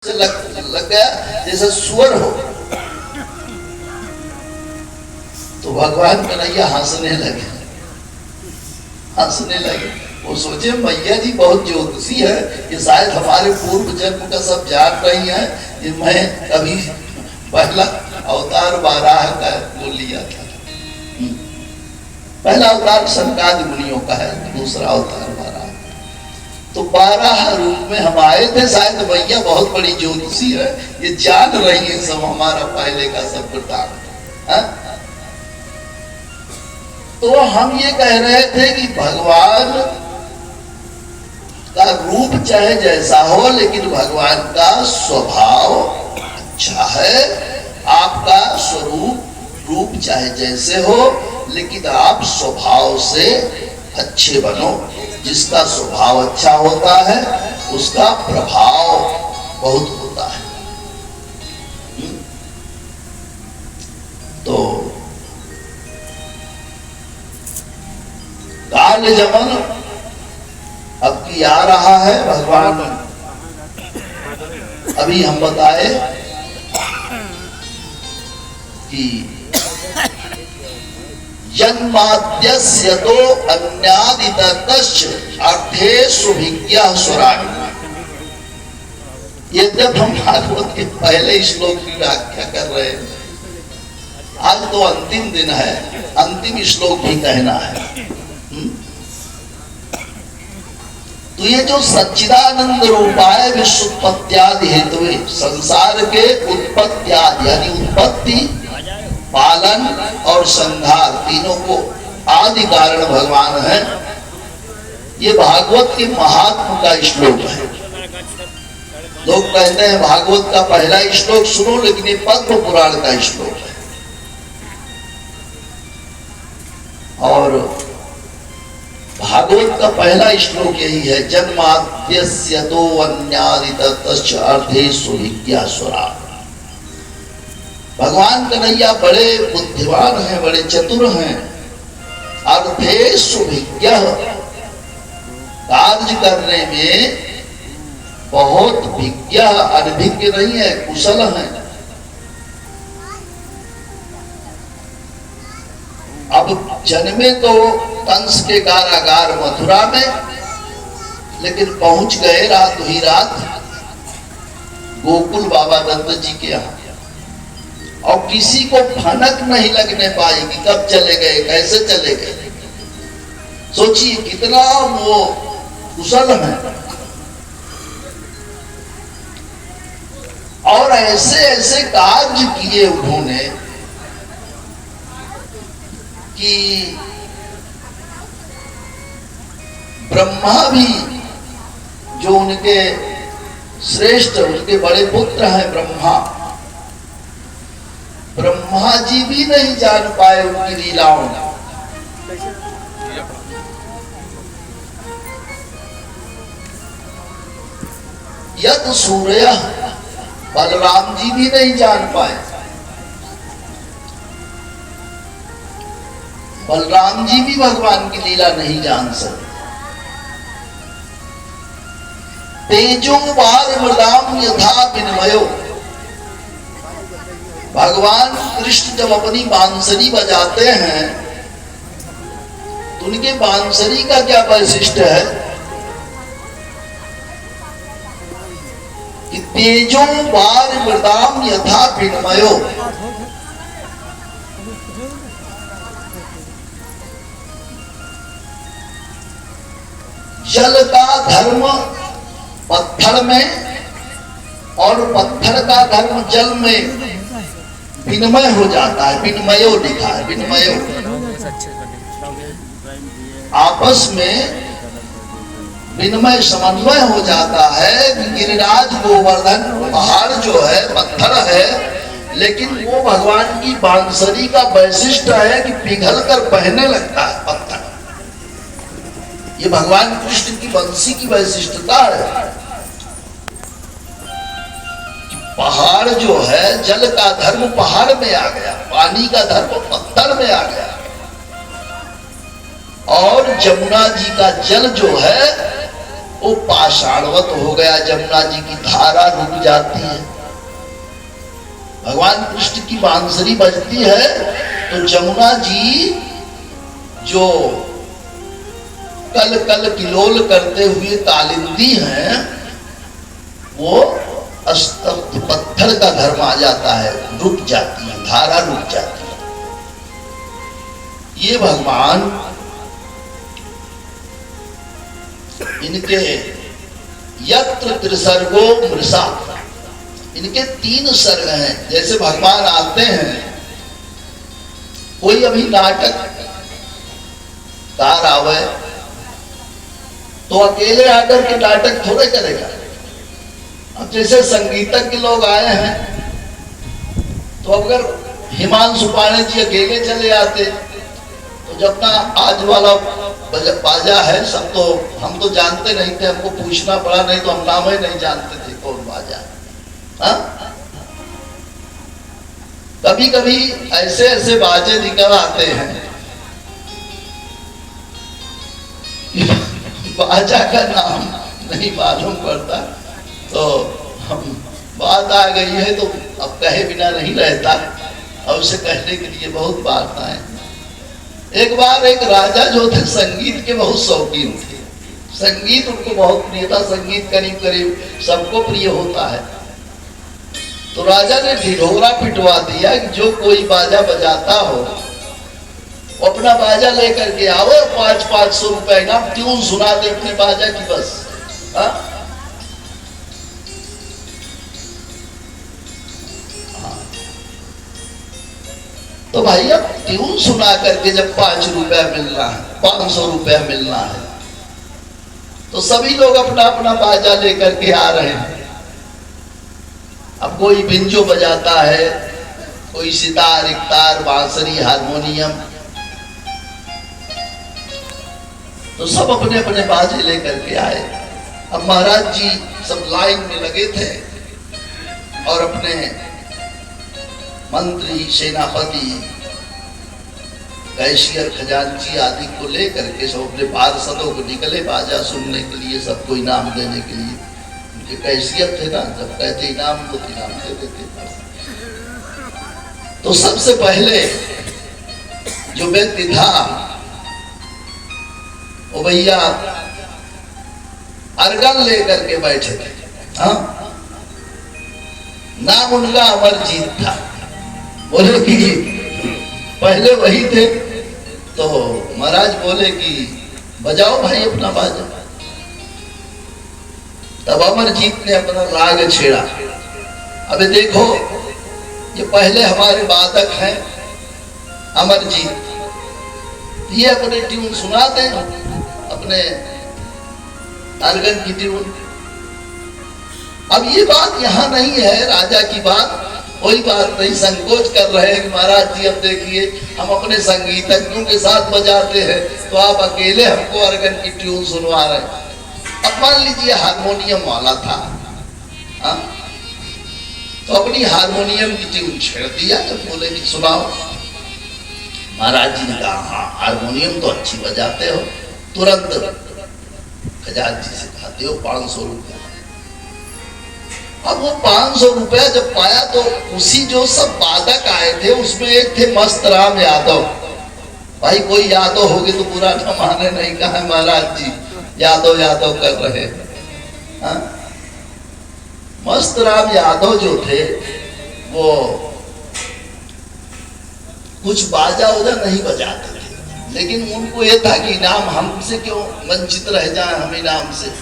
से लग गया जैसे सुअर हो। तो भगवान कन्हैया हंसने लगे। वो सोचे मैया जी बहुत ज्योतिषी है, ये शायद हमारे पूर्व जन्म का सब जान रही है। ये मैं कभी पहला अवतार बारह का बोल लिया था। पहला अवतार सनकादि मुनियों का है, दूसरा अवतार 12। तो 12 रूप में हम आए थे। शायद मैया बहुत बड़ी ज्योतिषी है, ये जान रही है सब हमारा पहले का सब वृतांत। तो हम ये कह रहे थे कि भगवान का रूप चाहे जैसा हो, लेकिन भगवान का स्वभाव अच्छा है। आपका स्वरूप रूप चाहे जैसे हो, लेकिन आप स्वभाव से अच्छे बनो। जिसका स्वभाव अच्छा होता है उसका प्रभाव बहुत होता है। तो काल जमन अब की आ रहा है। भगवान अभी हम बताए कि जन्माद्यस्य तो अन्यादितश्च अर्थेषु विज्ञः स्वराट्। यद्यप हम भागवत के पहले श्लोक की व्याख्या कर रहे हैं, आज तो अंतिम दिन है, अंतिम श्लोक भी कहना है। तो ये जो सच्चिदानंद रूपाय विश्वोत्पत्त्यादि हेतु, संसार के उत्पत्त्यादि यानी उत्पत्ति, पालन और संहार तीनों को आदि कारण भगवान है। ये भागवत के महात्म का श्लोक है। लोग कहते हैं भागवत का पहला श्लोक सुनो, लेकिन ये पद्म पुराण का श्लोक है। और भागवत का पहला श्लोक यही है, जन्माद्यस्य तो अन्यादितश्च अर्थेषु विज्ञः स्वराट्। भगवान कन्हैया बड़े बुद्धिमान हैं, बड़े चतुर हैं। अर्थेषु विज्ञः, कार्य करने में बहुत विज्ञ, अनभिज्ञ नहीं है, कुशल हैं। अब जन्मे तो कंस के कारागार मथुरा में, लेकिन पहुंच गए रात ही रात गोकुल बाबा दत्त जी के यहाँ। और किसी को भनक नहीं लगने पाई कि कब चले गए, कैसे चले गए। सोचिए कितना वो कुशल है। और ऐसे ऐसे कार्य किए उन्होंने कि ब्रह्मा भी, जो उनके श्रेष्ठ, उनके बड़े पुत्र हैं ब्रह्मा जी भी नहीं जान पाए उनकी लीलाओं। यद सूर्य, बलराम जी भी नहीं जान पाए। बलराम जी भी भगवान की लीला नहीं जान सके। तेजो बार मृदाम यथा विनिमयो। भगवान कृष्ण जब अपनी बांसुरी बजाते हैं तो उनके बांसुरी का क्या वैशिष्ट है कि तेजो बार मृदाम यथा विनिमयो। जल का धर्म पत्थर में और पत्थर का धर्म जल में विनिमय हो जाता है। विनिमयो लिखा है, विनिमयो। आपस में विनिमय, समन्वय हो जाता है। गिरिराज गोवर्धन पहाड़ जो है पत्थर है, लेकिन वो भगवान की बांसुरी का वैशिष्ट है कि पिघल कर बहने लगता है पत्थर। ये भगवान कृष्ण की बंसी की वैशिष्टता है। पहाड़ जो है, जल का धर्म पहाड़ में आ गया, पानी का धर्म पत्थर में आ गया। और जमुना जी का जल जो है वो पाषाणवत हो गया, जमुना जी की धारा रुक जाती है। भगवान कृष्ण की बांसुरी बजती है तो जमुना जी जो कल कल किलोल करते हुए कालिंदी हैं, वो स्तब्ध पत्थर का धर्म आ जाता है, रुक जाती है, धारा रुक जाती है। ये भगवान इनके यत्र त्रिसर्गो मृषा, इनके 3 सर्ग हैं। जैसे भगवान आते हैं, कोई अभी नाटक कार आवे तो अकेले आकर के नाटक थोड़े करेगा। अब जैसे संगीतज्ञ लोग आए हैं, तो अगर हिमांशु पांडे जी अकेले चले आते तो जब ना आज वाला बाजा है, सब तो हम तो जानते नहीं थे, हमको पूछना पड़ा, नहीं तो हम नाम ही नहीं जानते थे कौन बाजा। हाँ, कभी कभी ऐसे ऐसे बाजे निकल आते हैं, बाजा का नाम नहीं मालूम पड़ता, तो हम बात आ गई है तो अब कहे बिना नहीं रहता, और उसे कहने के लिए बहुत बात आए। एक बार एक राजा जो थे संगीत के बहुत शौकीन थे, संगीत उनको बहुत प्रिय था, संगीत करीब करीब सबको प्रिय होता है। तो राजा ने ढिढोरा पिटवा दिया कि जो कोई बाजा बजाता हो वो अपना बाजा लेकर के आओ, 500-500 रुपए इनाम, ट्यून सुना दे अपने बाजा की बस। हा? तो भाई अब ट्यून सुना करके जब 5 रुपया मिलना है, 500 रुपया मिलना है, तो सभी लोग अपना अपना बाजा लेकर के आ रहे हैं। अब कोई बिंजो बजाता है, कोई सितार, इकतार, बांसुरी, हारमोनियम, तो सब अपने अपने बाजे लेकर के आए। अब महाराज जी सब लाइन में लगे थे और अपने मंत्री, सेनापति, कैशियर, खजांची आदि को लेकर के सब अपने पार्षदों को निकले बाजा सुनने के लिए, सबको इनाम देने के लिए। उनके कैशियर थे ना, जब कहते इनाम तो इनाम दे देते। तो सबसे पहले जो व्यक्ति था वो भैया अर्गन लेकर के बैठे थे। हाँ, नाम उनका अमरजीत था। बोले कि पहले वही थे, तो महाराज बोले कि बजाओ भाई अपना बाजा। तब अमरजीत ने अपना राग छेड़ा। अबे देखो, ये पहले हमारे वादक हैं अमरजीत, ये अपने ट्यून सुना दें, अपने अर्गन की ट्यून। अब ये बात यहाँ नहीं है, राजा की बात, कोई बात नहीं, संकोच कर रहे हैं कि महाराज जी अब देखिए हम अपने संगीतज्ञों के साथ बजाते हैं, तो आप अकेले हमको अर्गन की ट्यून सुनवा रहे हैं। अब मान लीजिए हारमोनियम वाला था, हा? तो अपनी हारमोनियम की ट्यून छेड़ दिया। जब बोले कि सुनाओ, महाराज जी ने कहा हाँ हारमोनियम तो अच्छी बजाते हो। तुरंत खजांची से कहा दो 500 रुपया। अब वो 500 रुपया जब पाया तो उसी जो सब वादक आए थे उसमें एक थे मस्त राम यादव। भाई कोई यादव होगी तो बुरा न माने, नहीं कहा महाराज जी यादव यादव कर रहे हैं। मस्त राम यादव जो थे वो कुछ बाजा उजा नहीं बजाते थे, लेकिन उनको ये था कि इनाम हमसे क्यों वंचित रह जाए हम इनाम से,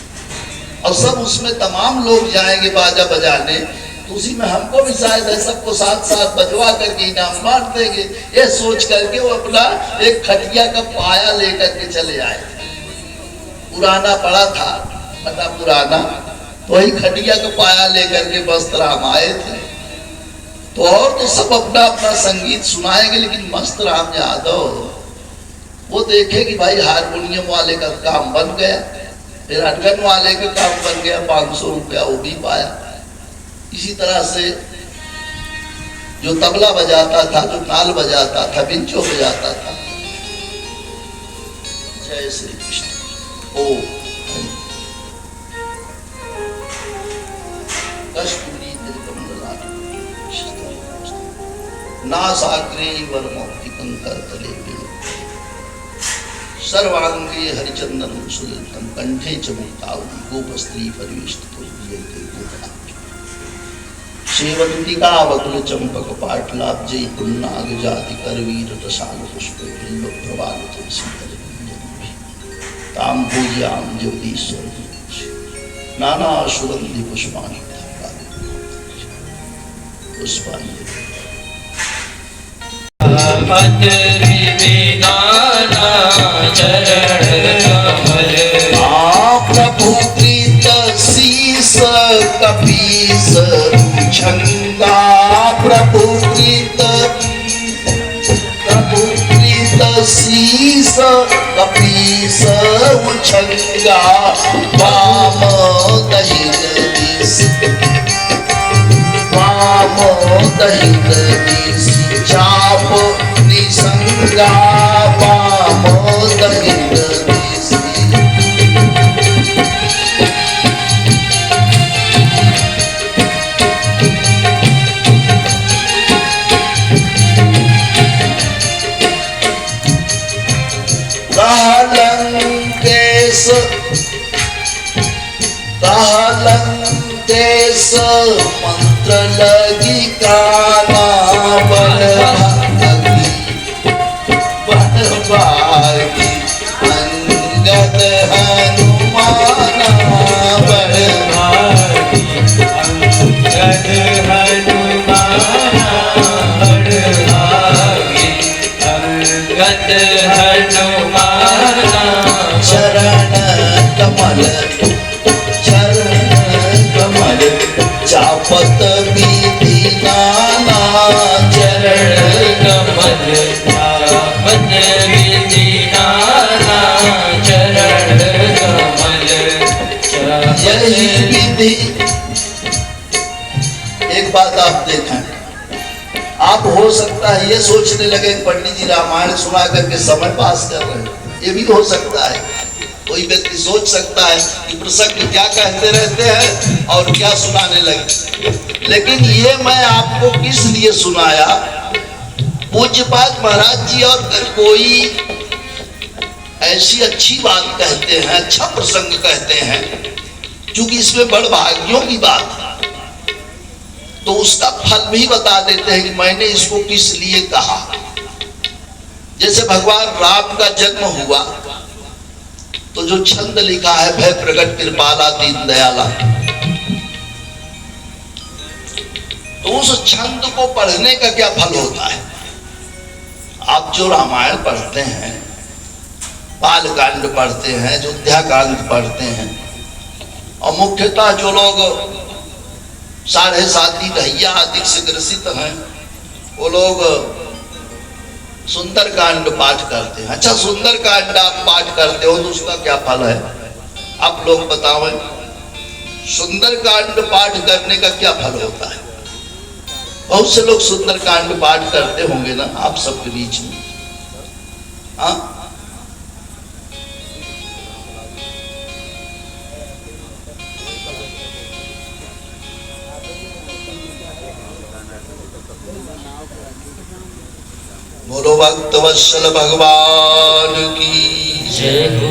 और सब उसमें तमाम लोग जाएंगे बाजा बजाने, तो उसी में हमको भी शायद है सबको साथ साथ बजवा करके इनाम बांट देंगे। ये सोच करके वो अपना एक खटिया का पाया लेकर के चले आए। पुराना पड़ा था, पता पुराना, तो वही खटिया का पाया लेकर के बस्तराम आए थे। तो और तो सब अपना अपना संगीत सुनाएंगे, लेकिन मस्त राम यादव वो देखे कि भाई हारमोनियम वाले का काम बन गया, फिर अर्गन वाले का काम बन गया, 500 रुपया वो भी पाया। इसी तरह से जो तबला बजाता था, जो ताल बजाता था, बिंचो बजाता था। जय श्री कृष्ण। ओ नासाग्रे वरमौक्तिकं करतले सर्वांगे हरिचंदन सुललितम कंठे च मुक्तावली गोपस्त्री परिवेष्टितो विजयते गोपनाथ सेवंतिकावकुल चंपक पाटलाब्जै पुन्नाग जाति करवीर रसाल पुष्प बिल्व प्रवाल तुलसी ताम पूज्याम जगदीश्वर नाना सुगंधि पुष्पाणि पुष्पांजलि प्रभु प्रीत शीस कपीस छंगा प्रभु प्रीत शीस कपीस छंगा वाम दहिन दिस चाप निसंगा वाम दहिन दिस कहलंकेश मंत्र लगी काना बलभागी अंगद हनुमाना बलभागी अंगद हनुमाना चरण कमल चापत विधि नाना चरण कमल चापत विधि नाना चरण कमल यही विधि। एक बात आप देखें, आप हो सकता है ये सोचने लगे पंडित जी रामायण सुना करके समय पास कर रहे हैं, ये भी हो सकता है। कोई व्यक्ति सोच सकता है कि प्रसंग क्या कहते रहते हैं और क्या सुनाने लगे, लेकिन ये मैं आपको किस लिए सुनाया, पूज्यपाद महाराज जी और कोई ऐसी अच्छी बात कहते हैं, अच्छा प्रसंग कहते हैं, क्योंकि इसमें बड़भाग्यों की बात है, तो उसका फल भी बता देते हैं कि मैंने इसको किस लिए कहा। जैसे भगवान राम का जन्म हुआ तो जो छंद लिखा है भय प्रगट कृपाला दीन दयाला, तो उस छंद को पढ़ने का क्या फल होता है। आप जो रामायण पढ़ते हैं, बालकांड पढ़ते हैं, अयोध्याकांड पढ़ते हैं, और मुख्यतः जो लोग साढ़े साती ढैया आदि से ग्रसित हैं वो लोग सुंदरकांड पाठ करते हैं। अच्छा, सुंदरकांड आप पाठ करते हो तो उसका क्या फल है, आप लोग बताओ। सुंदरकांड पाठ करने का क्या फल होता है। बहुत से लोग सुंदरकांड पाठ करते होंगे ना आप सबके बीच में, हाँ? बोलो भक्त वत्सल भगवान की जय हो।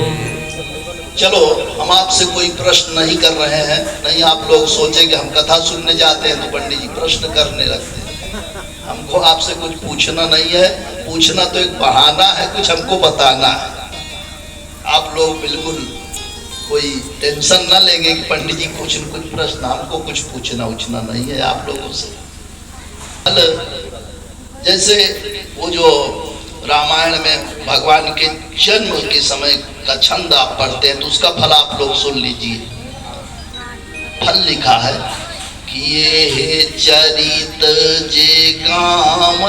चलो, हम आपसे कोई प्रश्न नहीं कर रहे हैं, नहीं आप लोग सोचे कि हम कथा सुनने जाते हैं तो पंडित जी प्रश्न करने लगते हैं। हमको आपसे कुछ पूछना नहीं है, पूछना तो एक बहाना है, कुछ हमको बताना है। आप लोग बिल्कुल कोई टेंशन ना लेंगे कि पंडित जी कुछ न कुछ प्रश्न, हमको कुछ पूछना उछना नहीं है आप लोगों से। जैसे वो जो रामायण में भगवान के जन्म के समय का छंद आप पढ़ते हैं तो उसका फल आप लोग सुन लीजिए। फल लिखा है कि ये हे चरित जे गाँव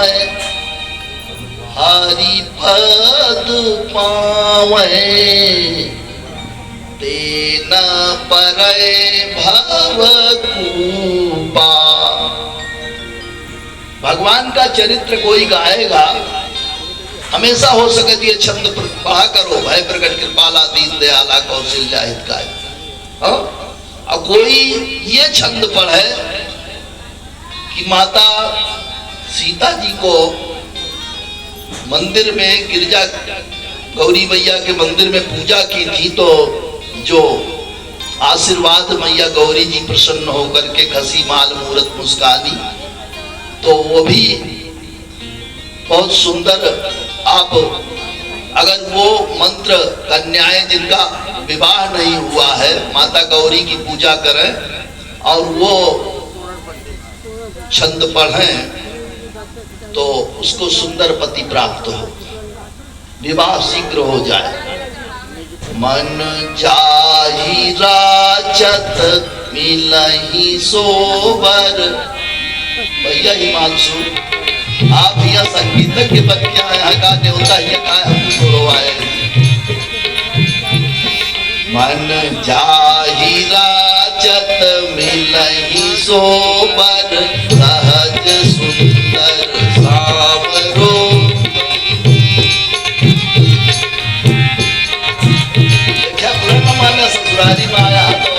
हरि पद पावे तेन परे भव कूपा। भगवान का चरित्र कोई गाएगा, हमेशा हो सके ये छंद पढ़ा करो, भय प्रकट कृपाला दीन दयाला कौशल्या हितकारी। और कोई ये छंद पढ़े कि माता सीता जी को मंदिर में, गिरजा गौरी मैया के मंदिर में पूजा की थी, तो जो आशीर्वाद मैया गौरी जी प्रसन्न होकर के खसी माल मूरत मुस्कानी, तो वो भी बहुत सुंदर। आप अगर वो मंत्र कन्याएं जिनका विवाह नहीं हुआ है माता गौरी की पूजा करें और वो छंद पढ़ें तो उसको सुंदर पति प्राप्त हो, विवाह शीघ्र हो जाए। मन चाही राजत मिलही सोबर। भैया हिमांशु, आप यहाँ संगीतज्ञ बन के यहाँ का देवता ही का हमको आए। मन चाही राजत मिलही सोबर, सहज सुंदर सावरो। क्या पुराना माना ससुराली में आया तो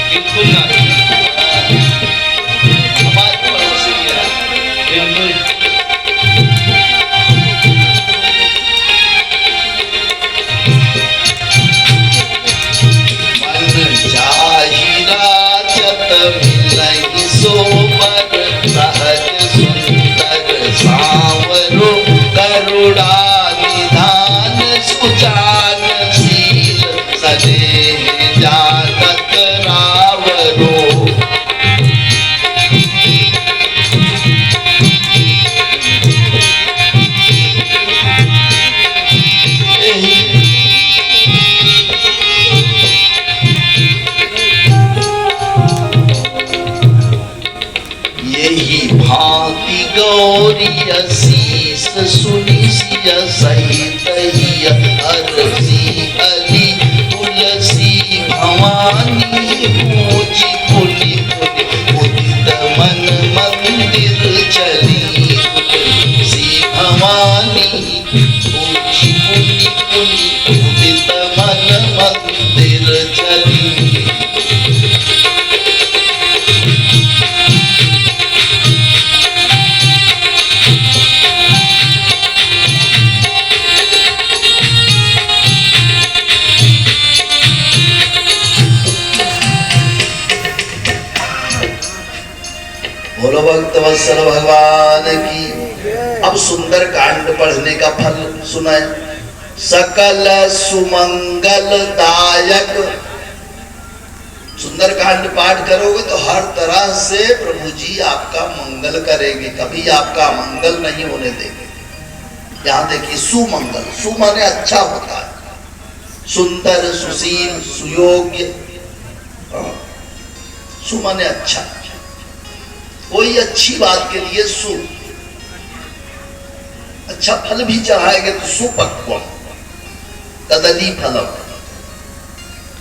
बिल्कुल ना हमारे पड़ोसी किया बिल्कुल। मन चाही राजत मिलही सोबर, सहज सुंदर सांवरो। करुणा निधान सुजान शील, सनेह जानत रावरो। यही भांति गौरी शीस सुनी सिय सहित हिय हरसी हरि तुलसी भवानी। पूजी पुनि पुनि उदित मन मंदिर चली, तुलसी भवानी। पूजी पुनि पुनि उदित मन मंदिर चली। बोलो भक्त वत्सल भगवान की। अब सुंदर कांड पढ़ने का फल सुनाए। सकल सुमंगल दायक। सुंदर कांड पाठ करोगे तो हर तरह से प्रभु जी आपका मंगल करेंगे, कभी आपका मंगल नहीं होने देंगे। यहाँ देखिए सुमंगल, सु माने अच्छा होता है, सुंदर सुशील सुयोग्य। सु माने अच्छा, कोई अच्छी बात के लिए सु। अच्छा फल भी चढ़ाएंगे तो सुपक्व कदली फलम।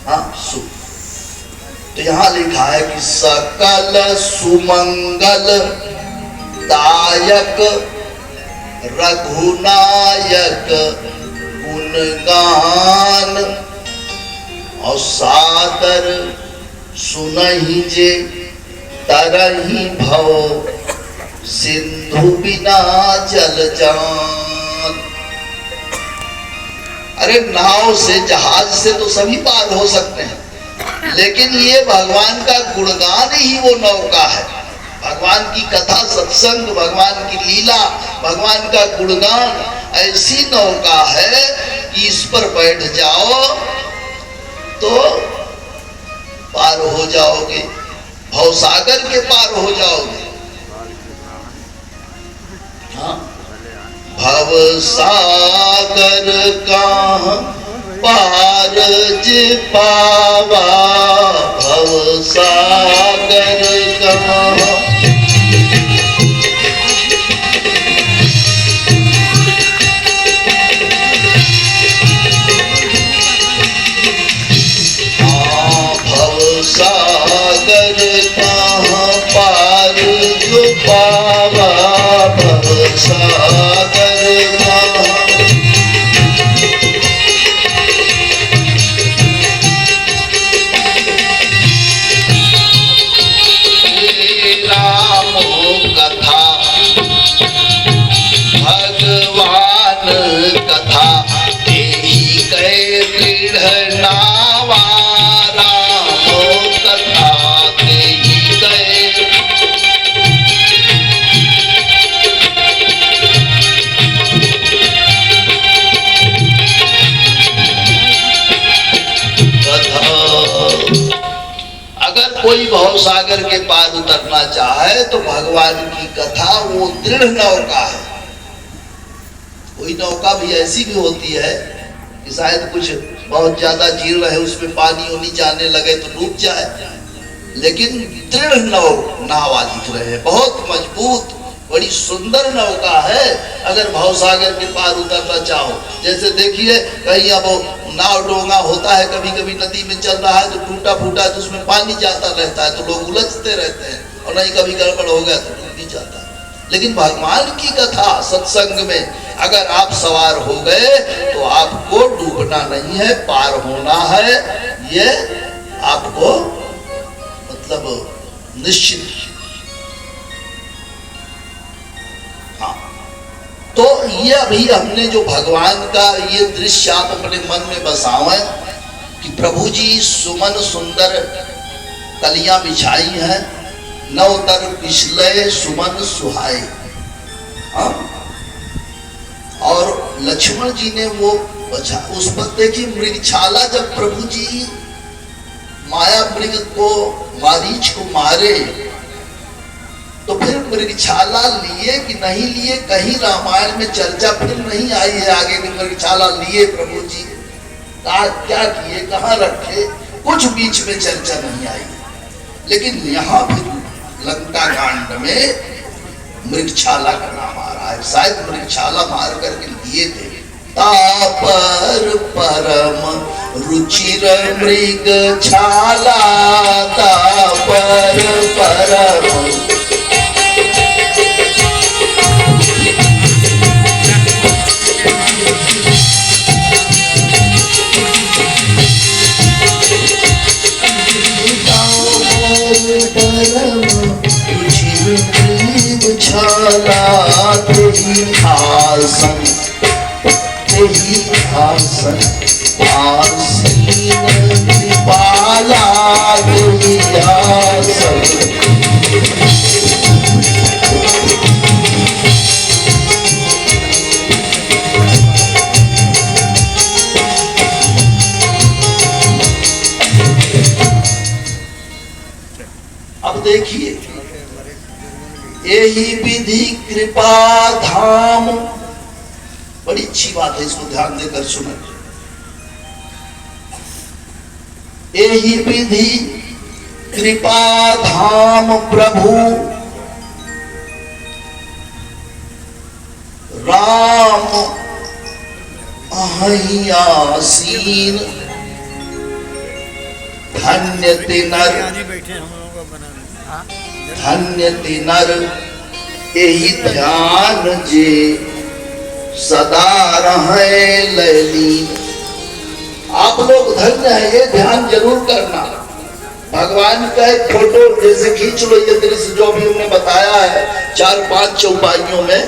हाँ सु। तो यहां लिखा है कि सकल सुमंगल दायक रघुनायक गुणगान, और सादर सुनहि जे तरही भव सिंधु बिना जल जान। अरे नाव से जहाज से तो सभी पार हो सकते हैं, लेकिन ये भगवान का गुणगान ही वो नौका है। भगवान की कथा सत्संग, भगवान की लीला, भगवान का गुणगान ऐसी नौका है कि इस पर बैठ जाओ तो पार हो जाओगे, भवसागर के पार हो जाओगे। हाँ? भव सागर कहाँ पार ज पावा, भव सागर कहाँ। सागर कहाँ पार जो पावा, भव सागर कहाँ। राम कथा सागर के पार उतरना चाहे तो भगवान की कथा वो दृढ़ नौका है। कोई नौका भी ऐसी भी होती है कि शायद कुछ बहुत ज्यादा जीर्ण है, उसमें पानी उनी जाने लगे तो डूब जाए, लेकिन दृढ़ नावा दिख रहे हैं, बहुत मजबूत बड़ी सुंदर नौका है। अगर भवसागर के पार उतरना चाहो, जैसे देखिए कहीं अब नाव डोंगा होता है, कभी कभी नदी में चल रहा है तो टूटा फूटा है तो उसमें पानी जाता रहता है तो लोग उलझते रहते हैं, और नहीं कभी गड़बड़ हो गया तो डूब भी जाता है। लेकिन भगवान की कथा सत्संग में अगर आप सवार हो गए तो आपको डूबना नहीं है, पार होना है, ये आपको मतलब निश्चित। हाँ, तो ये अभी हमने जो भगवान का ये दृश्य आप अपने मन में बसावें कि प्रभु जी सुमन सुंदर कलियां बिछाई हैं, नवतर पिछले सुमन सुहाए। हाँ, और लक्ष्मण जी ने वो बचा उस पर देखिए मृगछाला, जब प्रभु जी माया मृग को मारीच को मारे तो फिर मृगछाला लिए कि नहीं लिए, कहीं रामायण में चर्चा फिर नहीं आई है आगे कि मृगछाला लिए प्रभु जी, क्या किए, कहाँ रखे, कुछ बीच में चर्चा नहीं आई। लेकिन यहाँ फिर लंका कांड में मृगछाला का नाम आ रहा है, शायद मृगछाला मार करके लिए थे। तापर परम रुचिर मृग छाला, तापर परम छाला, तेरी आसन तेरी आसन आसीन कृपाला, तेरी आसन। अब देखिए यही विधि कृपा धाम, बड़ी अच्छी बात है, इसको ध्यान देकर सुनो। यही विधि कृपा धाम प्रभु राम अहियासीन, धन्य तिनर धन्य तिनर यही ध्यान जे सदा रहे लैलीन। आप लोग धन्य है, ये ध्यान जरूर करना। भगवान का एक फोटो जैसे खींच लो, ये दृश्य जो भी हमने बताया है 4-5 चौपाइयों में,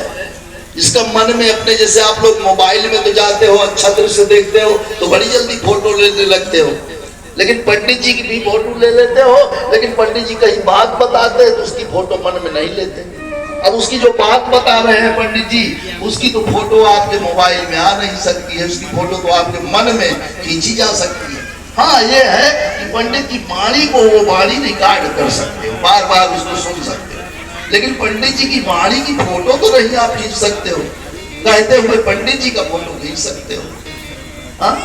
इसका मन में अपने, जैसे आप लोग मोबाइल में तो जाते हो, अच्छा दृश्य देखते हो तो बड़ी जल्दी फोटो लेने लगते हो, लेकिन पंडित जी की भी फोटो ले लेते हो, लेकिन पंडित जी कहीं बात बताते हैं तो उसकी फोटो मन में नहीं लेते। अब उसकी जो बात बता रहे हैं पंडित जी, उसकी तो फोटो आपके मोबाइल में आ नहीं सकती है, उसकी फोटो तो आपके मन में खींची जा सकती है। हाँ, ये है कि पंडित की वाणी को वो वाणी रिकॉर्ड कर सकते हो, बार बार उसको सुन सकते हो, लेकिन पंडित जी की वाणी की फोटो तो नहीं आप खींच सकते हो, कहते हुए पंडित जी का फोटो खींच सकते हो। हाँ,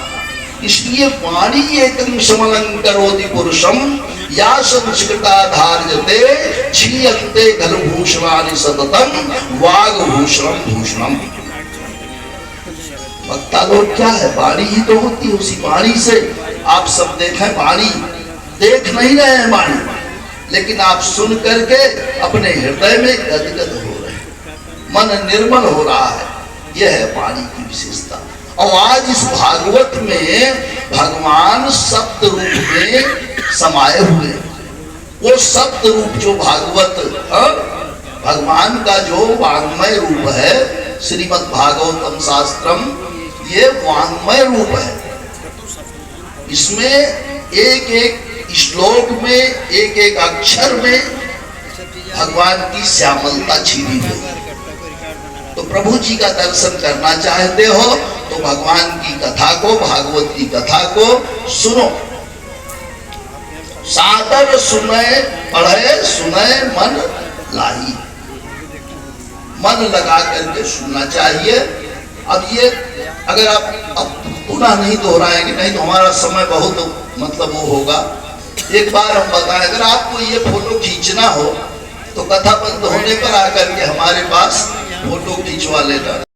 इसलिए वाणी एकं समलं करोति पुरुषम या संस्कृता धार्यते क्षीयन्ते खलुभूषणानि सततं वाग्भूषणं भूषणम। वक्ता लोग क्या है, वाणी ही तो होती है, उसी वाणी से आप सब देखें, वाणी देख नहीं रहे हैं वाणी, लेकिन आप सुन करके अपने हृदय में गदगद हो रहे हैं, मन निर्मल हो रहा है, यह है वाणी की विशेषता। और आज इस भागवत में भगवान शब्द रूप में समाये हुए, वो शब्द रूप जो भागवत भगवान का जो वाङ्मय रूप है, श्रीमद् भागवतम शास्त्रम, ये वाङ्मय रूप है। इसमें एक एक श्लोक में, एक एक अक्षर में भगवान की श्यामलता छिपी हुई। तो प्रभु जी का दर्शन करना चाहते हो तो भगवान की कथा को, भागवत की कथा को सुनो। सादर सुनय पढ़े सुनय मन लाई, मन लगा करके सुनना चाहिए। अब ये अगर आप अब पुनः नहीं दोहराएंगे, नहीं तो हमारा समय बहुत मतलब वो होगा। एक बार हम बताएं, अगर आपको ये फोटो खींचना हो तो कथा बंद होने पर आकर के हमारे पास फोटो खींचवा लेना।